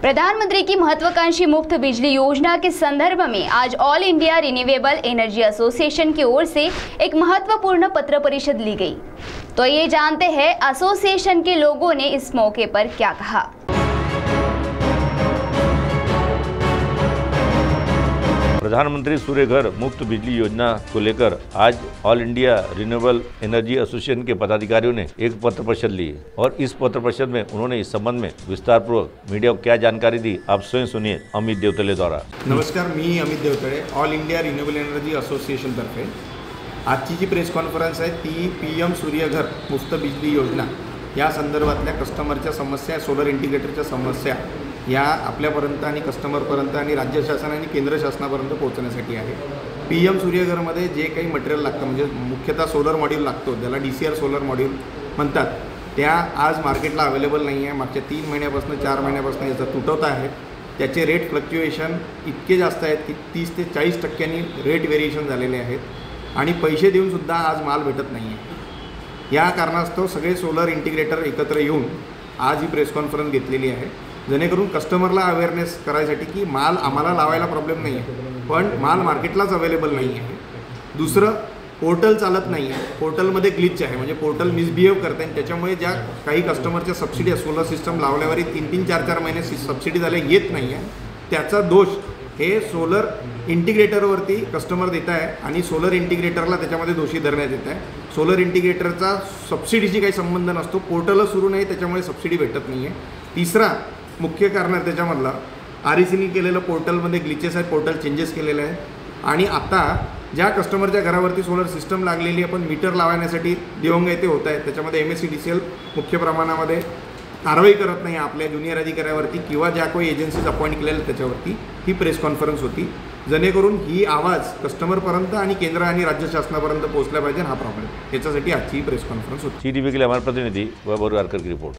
प्रधानमंत्री की महत्वाकांक्षी मुफ्त बिजली योजना के संदर्भ में आज all India renewable energy association की ओर से एक महत्वपूर्ण पत्र परिषद ली गई। तो ये जानते हैं एसोसिएशन के लोगों ने इस मौके पर क्या कहा। प्रधानमंत्री सूर्य घर मुफ्त बिजली योजना को लेकर आज all India renewable energy association के पदाधिकारियों ने एक पत्र परिषद ली और इस पत्र परिषद में उन्होंने इस संबंध में विस्तारपूर्वक मीडिया को क्या जानकारी दी, आप स्वयं सुनिए अमित देवतळे द्वारा। नमस्कार, मी Amit Devtale, all India renewable energy association तर्फे आजची जी प्रेस कॉन्फरन्स आहे ती PM सूर्य घर मुफ्त बिजली योजना या संदर्भातल्या कस्टमरच्या समस्या, सोलर इंटिग्रेटरच्या समस्या या आपल्यापर्यंत आणि कस्टमरपर्यंत आणि राज्य शासन आणि केंद्र शासनापर्यंत पोहोचण्यासाठी आहे। PM सूर्यघरमध्ये जे काही मटेरियल लागतं म्हणजे मुख्यतः सोलर मॉड्यूल लागतो, ज्याला DCR सोलर मॉड्यूल म्हणतात, त्या आज मार्केटला अवेलेबल नाही आहे। मागच्या 3 महिन्यापासून 4 महिन्यापासून याचा तुटवडा आहे। त्याचे रेट फ्लक्च्युएशन इतके जास्त आहेत की 30 ते 40% रेट व्हेरिएशन झालेले आहेत आणि पैसे देऊन सुद्धा आज माल भेटत नाही आहे। या कारणास्तव सगळे सोलर इंटिग्रेटर एकत्र येऊन आज ही प्रेस कॉन्फरन्स घेतलेली आहे, जेणेकरून कस्टमरला अवेअरनेस करायसाठी की माल आम्हाला लावायला प्रॉब्लेम नाही आहे, पण माल मार्केटलाच अवेलेबल नाही आहे। दुसरं, पोर्टल चालत नाही आहे, पोर्टलमध्ये ग्लिच आहे, म्हणजे पोर्टल मिसबिहेव करते आणि त्याच्यामुळे ज्या काही कस्टमरच्या सबसिडी सोलर सिस्टम लावल्यावरही 3-3, 4-4 महिने सबसिडी झाले येत नाही आहे, त्याचा दोष हे सोलर इंटिग्रेटरवरती कस्टमर देत आहे आणि सोलर इंटिग्रेटरला त्याच्यामध्ये दोषी धरण्यात येत आहे। सोलर इंटिग्रेटरचा सबसिडीशी काही संबंध नसतो, पोर्टलच सुरू नाही, त्याच्यामुळे सबसिडी भेटत नाही आहे। तिसरा मुख्य कारण आहे त्याच्यामधला RECने केलेलं पोर्टलमध्ये ग्लिचेस आहेत, पोर्टल चेंजेस केलेले आहेत आणि आता ज्या कस्टमरच्या घरावरती सोलर सिस्टम लागलेली आहे पण मीटर लावण्यासाठी दिवंग येते होत आहे, त्याच्यामध्ये MSEDCL मुख्य प्रमाणामध्ये कारवाई करत नाही आपल्या ज्युनियर अधिकाऱ्यावरती किंवा ज्या काही एजन्सीज अपॉइंट केलेल्या त्याच्यावरती ही प्रेस कॉन्फरन्स होती, जेणेकरून ही आवाज कस्टमरपर्यंत आणि केंद्र आणि राज्य शासनापर्यंत पोहोचला पाहिजे हा प्रॉब्लेम, याच्यासाठी आजची प्रेस कॉन्फरन्स होती। CTV के लिए हमारे प्रतिनिधि वैभव वारकर की रिपोर्ट।